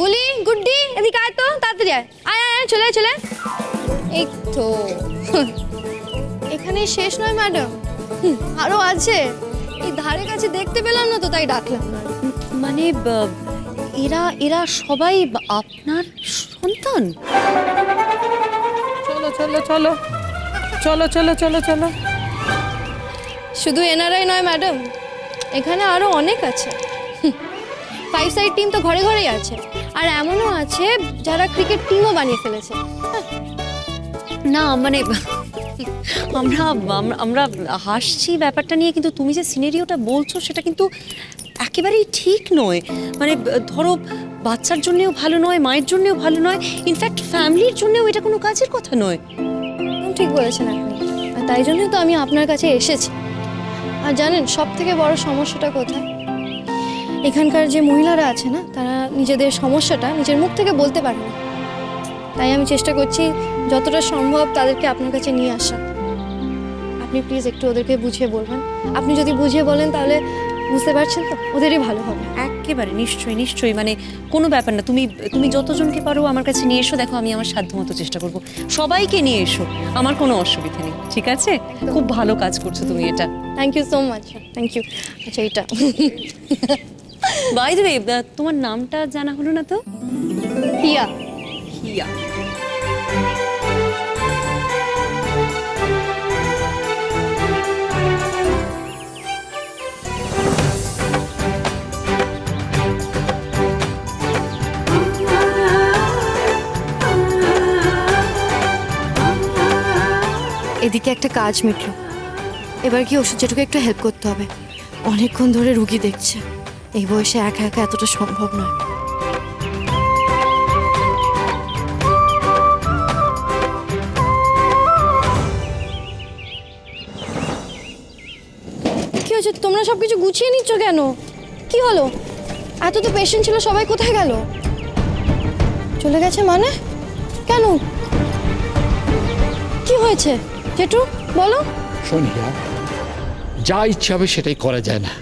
বলি গুড্ডি এদিকে আয় তো, তাড়াতাড়ি আয়, আয় আয় চলে চলে। এই তো এখানে শেষ নয় ম্যাডাম, আরো আছে। এই ধারে কাছে দেখতে পেলাম না তো, তাই ডাকলাম। মানে এরা এরা সবাই আপনার সন্তান? চলো চলো চলো চলো চলো চলো চলো। শুধু এনারাই নয় ম্যাডাম, এখানে আরো অনেক আছে। 5 সাইড টিম তো ঘরে ঘরেই আছে, আর এমনও আছে যারা ক্রিকেট টিমও বানিয়ে ফেলেছে। না মানে আমরা আমরা হাসছি ব্যাপারটা নিয়ে, কিন্তু তুমি যে সিনারিওটা বলছো সেটা কিন্তু একেবারেই ঠিক নয়। মানে ধরো বাচ্চার জন্যও ভালো নয়, মায়ের জন্যও ভালো নয়, ইনফ্যাক্ট ফ্যামিলির জন্যও এটা কোনো কাজের কথা নয়। ঠিক বলেছেন আপনি, আর তাই জন্যই তো আমি আপনার কাছে এসেছি। আর জানেন সব থেকে বড় সমস্যাটা কোথায়? এখানকার যে মহিলারা আছে না, তারা নিজেদের সমস্যাটা নিজের মুখ থেকে বলতে পারে না। তাই আমি চেষ্টা করছি যতটা সম্ভব তাদেরকে আপনার কাছে নিয়ে আসা। আপনি প্লিজ একটু ওদেরকে বুঝিয়ে বলবেন। আপনি যদি বুঝিয়ে বলেন তাহলে বুঝতে পারছেন তো, ওদেরই ভালো হবে। একেবারে নিশ্চয়ই নিশ্চয়ই, মানে কোনো ব্যাপার না। তুমি তুমি যতজনকে পারো আমার কাছে নিয়ে এসো, দেখো আমি আমার সাধ্যমতো চেষ্টা করব। সবাইকে নিয়ে এসো, আমার কোনো অসুবিধা নেই, ঠিক আছে? খুব ভালো কাজ করছো তুমি এটা। Thank you so much, thank you. আচ্ছা এটা বাই দ্য ওয়ে, তোমার নামটা জানা হলো না তো? হিয়া। হিয়া। এদিকে একটা কাজ মিটলো, এবার কি ওষুধ যেটুকু একটু হেল্প করতে হবে। অনেকক্ষণ ধরে রুগী দেখছে, এই বয়সে একা একা এতটা সম্ভব নয়। কি হয়েছে? তোমরা সবকিছু গুছিয়ে নিচ্ছ কেন? কি হলো? এত তো পেশেন্ট ছিল, সবাই কোথায় গেল? চলে গেছে মানে? কেন? কি হয়েছে জেঠু বলো। সোনিয়া, যা ইচ্ছা হবে সেটাই করা যায় না,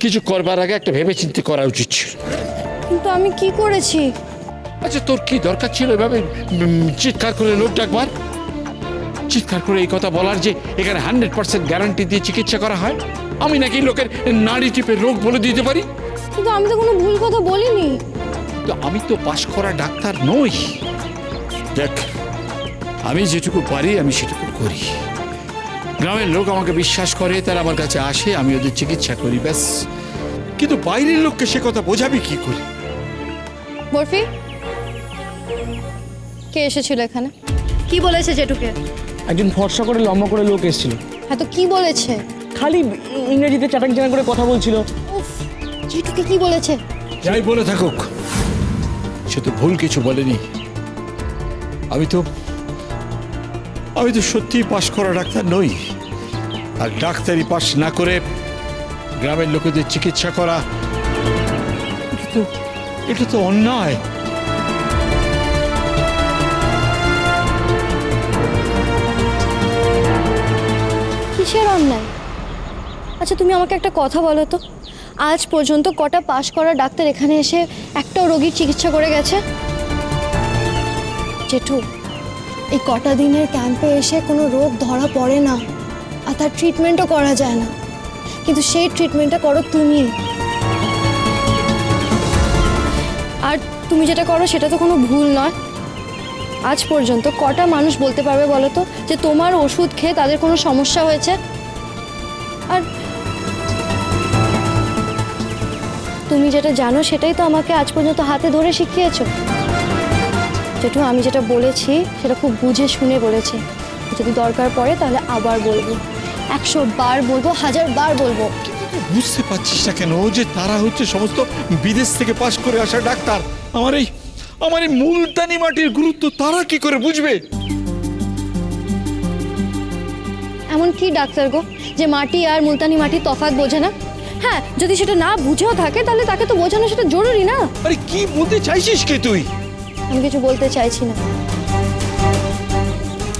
কিছু করবার আগে একটা ভেবে চিন্তে করা উচিত ছিল। কিন্তু আমি কি করেছি? আচ্ছা তোর কি দরকার ছিল এভাবে চিৎকার করে লোক ডাকবার? চিৎকার করে এই কথা বলার যে এখানে 100% গ্যারান্টি দিয়ে চিকিৎসা করা হয়? আমি নাকি লোকের নাড়ি টিপে রোগ বলে দিতে পারি? কিন্তু আমি তো কোনো ভুল কথা বলিনি। তো আমি তো পাশ করা ডাক্তার নই। দেখ, আমি যেটুকু পারি আমি সেটুকু করি। গ্রামের লোক আমাকে বিশ্বাস করে, তারা আমার কাছে আসে, আমি ওদের চিকিৎসা করি, ব্যাস। কিন্তু বাইরের লোককে সে কথা বোঝাবি কি করে? বরফি, কে এসেছিল এখানে? কি বলেছে জেঠুকে? একজন ফর্সা করে লম্বা করে লোক এসেছিল। হ্যাঁ, তো কি বলেছে? খালি ইংরেজিতে চাটাক জানা করে কথা বলছিল। উফ, জেঠুকে কি বলেছে? যাই বলে থাকুক, সে তো ভুল কিছু বলেনি। আমি তো সত্যিই পাশ করা ডাক্তার নই। আর ডাক্তারি পাশ না করে গ্রামের লোকেদের চিকিৎসা করা, এটা তো অন্যায়। কিসের অন্যায়? আচ্ছা তুমি আমাকে একটা কথা বলো তো, আজ পর্যন্ত কটা পাশ করা ডাক্তার এখানে এসে একটাও রোগীর চিকিৎসা করে গেছে? জেঠু, এই কটা দিনের ক্যাম্পে এসে কোনো রোগ ধরা পড়ে না, আর তার ট্রিটমেন্টও করা যায় না, কিন্তু সেই ট্রিটমেন্টটা করো তুমি। আর তুমি যেটা করো সেটা তো কোনো ভুল নয়। আজ পর্যন্ত কটা মানুষ বলতে পারবে বলো তো যে তোমার ওষুধ খেয়ে তাদের কোনো সমস্যা হয়েছে? আর তুমি যেটা জানো সেটাই তো আমাকে আজ পর্যন্ত হাতে ধরে শিখিয়েছো। জেঠু, আমি যেটা বলেছি সেটা খুব বুঝে শুনে বলেছি। যদি দরকার পড়ে তাহলে আবার বলবো, 100 বার বলবো, 1000 বার বলবো। বুঝতে পারছিস না কেন যে তারা হচ্ছে সমস্ত বিদেশ থেকে পাশ করে আসা ডাক্তার? আমার এই মুলতানি মাটির গুরুত্ব তারা কি করে বুঝবে? এমন কি ডাক্তার গো যে মাটি আর মুলতানি মাটির তফাৎ বোঝে না? হ্যাঁ, যদি সেটা না বুঝেও থাকে তাহলে তাকে তো বোঝানো সেটা জরুরি না? আরে কি বলতে চাইছিস কে তুই? আমি কিছু বলতে চাইছি না,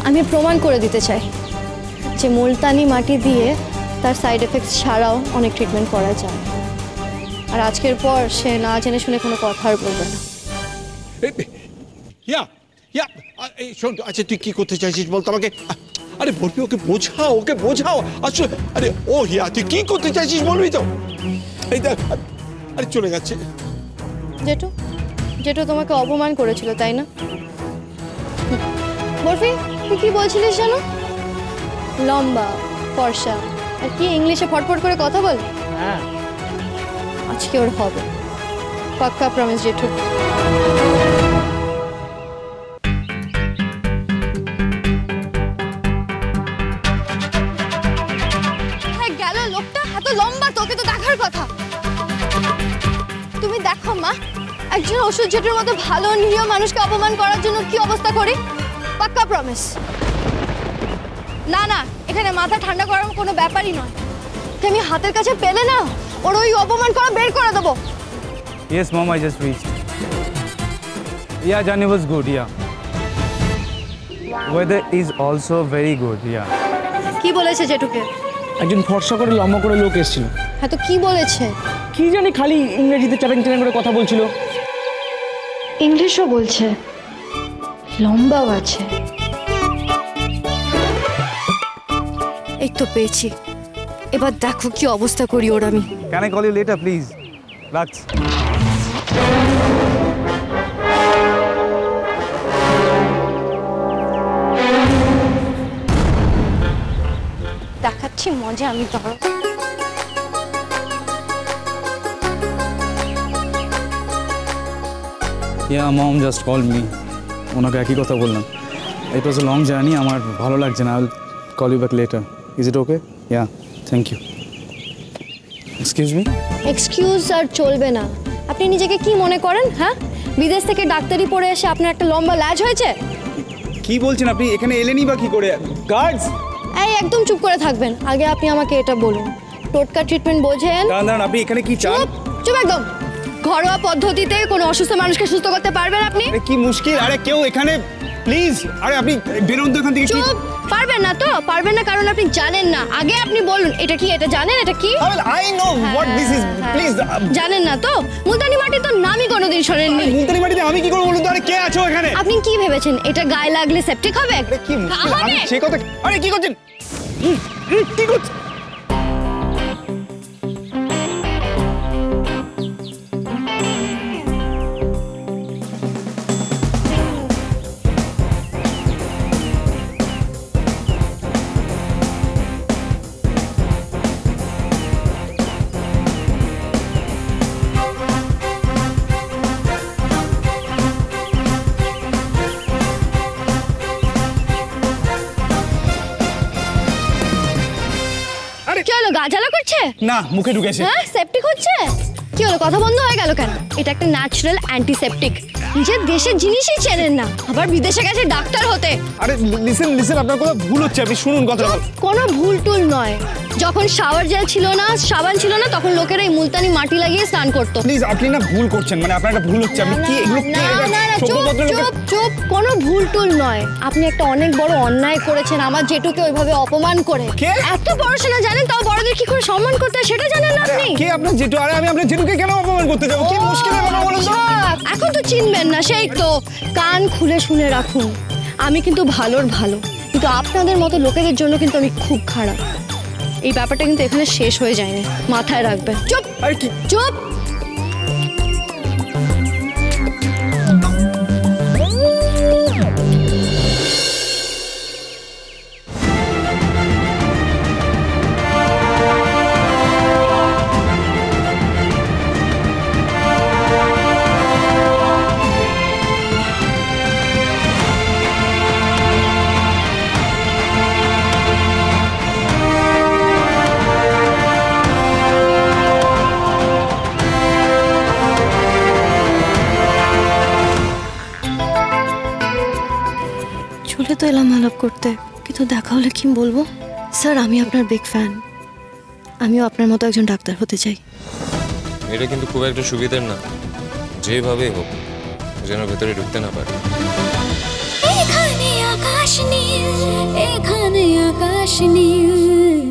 আমি প্রমাণ করে দিতে চাই যে মুলতানি মাটি দিয়ে তার সাইড এফেক্টস ছাড়াও অনেক ট্রিটমেন্ট করা যায়। আর আজকের পর সে না জেনে শুনে কোনো কথা আর বলবে না। ইয়া ইয়া এই শোন, আচ্ছা তুই কি করতে চাইছিস বলতো আমাকে? আরে বলবি, ওকে বোঝাও আসলে। আরে ও হিয়া, তুই কি করতে চাইছিস বলবি তো? এই দেখ, আরে চলে যাচ্ছে। জেঠু, জেঠু তোমাকে অপমান করেছিল তাই না? বরফি, তুই কি বলছিলিস জানো? লম্বা, ফর্সা, আর কি ইংলিশে ফটফট করে কথা বল। হ্যাঁ, আজকে ওর হবে, পাক্কা প্রমিস জেঠু। গেল লোকটা, এত লম্বা, তোকে তো দেখার কথা। তুমি দেখো মা, একজন ওষুধ জেঠুর মতো ভালো নিরীহ মানুষকে অপমান করার জন্য কি অবস্থা করি। পাক্কা প্রমিস। না না, এখানে মাথা ঠান্ডা করার কোনো ব্যাপারই নয়। আমি হাতের কাছে পেলে না, ওর ওই অপমান করা বের করে দেবো। Yes, Mom, I just reached. Yeah, journey was good, yeah. Weather is also very good, yeah. কি বলেছে জেঠুকে? একজন ফর্সা করে লম্বা করে লোক এসেছিল। হ্যাঁ, তো কি বলেছে? কি জানি খালি ইংরেজিতে চ্যাটাং চ্যাটাং করে কথা বলছিল। ইংলিশও বলছে, লম্বাও আছে। এই তো পেয়েছি, এবার দেখো কি অবস্থা করি ওর আমি। Can I call you later, please? Lux. দেখাচ্ছি মজা আমি। ধরো Yeah, Mom just called me. ওনাকে একই কথা বললাম। It was a long journey. আমার ভালো লাগছে না। I'll call you back later. Is it okay? Yeah, thank you. Excuse me? Excuse আর চলবে না। আপনি নিজেকে কি মনে করেন? হ্যাঁ, বিদেশ থেকে ডাক্তারি পড়ে এসে আপনার একটা লম্বা ল্যাজ হয়েছে? কি বলছেন আপনি? এখানে এলেনই বা কি করে? গার্ডস! এই একদম চুপ করে থাকবেন। আগে আপনি আমাকে এটা বলুন, টোটকা ট্রিটমেন্ট বোঝেন? দাঁড়ান, আপনি এখানে কি চান? চুপ চুপ একদম। ঘরোয়া পদ্ধতিতে কোনো অসুস্থ মানুষকে সুস্থ করতে পারবেন আপনি? আরে কি মুশকিল! আরে কেউ এখানে প্লিজ! আরে আপনি বেরোন তো এখান থেকে। চুপ! পারবেন না তো? পারবেন না কারণ আপনি জানেন না। আগে আপনি বলুন এটা কি, এটা জানেন এটা কি? I know what this is. Please. জানেন না তো? মুলতানি মাটি তো নামই কোনোদিন শোনেননি। মুলতানি মাটিতে আমি কি করে বলুন তো? আরে কে আছো এখানে? আপনি কি ভেবেছেন এটা গায়ে লাগলে সেপটিক হবে? আরে কি মুশকিল! হবে? আমি সে কথা। আরে কি করছেন? কি করছেন? কি হলো, গা জ্বালা করছে? না, মুখে ঢুকেছে। হ্যাঁ, সেপটিক হচ্ছে? কি হলো, কথা বন্ধ হয়ে গেল কেন? এটা একটা ন্যাচারাল অ্যান্টিসেপটিক। নিজের দেশের জিনিসই চেনেন না, আবার বিদেশে গেছে ডাক্তার হতে। আরে লিসেন, আপনার কথা ভুল হচ্ছে। আপনি শুনুন কথাটা। কোনো ভুল টুল নয়। যখন শাওয়ার জেল ছিল না, সাবান ছিল না, তখন লোকেরা এই মুলতানি মাটি লাগিয়ে স্নান করতো। প্লিজ, আপনি না ভুল করছেন। মানে আপনার একটা ভুল হচ্ছে। আপনি কি এগুলো কি? না না না, চুপ সভ্যভদ্র লোকের- চুপ চুপ, কোনো ভুল টুল নয়। আপনি একটা অনেক বড় অন্যায় করেছেন আমার জেঠুকে ওইভাবে অপমান করে। কে? এত পড়াশোনা জানেন, তাও বড়দের কি করে সম্মান করতে হয় সেটা জানেন না আপনি? কে আপনার জেঠু? আরে আমি আপনার জেঠুকে কেন অপমান করতে যাবো? কি মুশকিল ব্যাপার বলুন তো? আচ্ছা, এখন তো চিনবেন না, সেই তো। কান খুলে শুনে রাখুন, আমি কিন্তু ভালোর ভালো, কিন্তু আপনাদের মতো লোকেদের জন্য কিন্তু আমি খুব খারাপ। এই ব্যাপারটা কিন্তু এখানে শেষ হয়ে যায়নি, মাথায় রাখবেন। চুপ! আরে কি? চুপ! চলে তো এলাম আলাপ করতে, কিন্তু দেখা হলে কি বলবো? স্যার, আমি আপনার বিগ ফ্যান। আমিও আপনার মতো একজন ডাক্তার হতে চাই। এটা কিন্তু খুব একটা সুবিধার না, যেভাবেই হোক যেন ভেতরে ঢুকতে না পারে। এখানে আকাশ নীল, এখানে আকাশ নীল।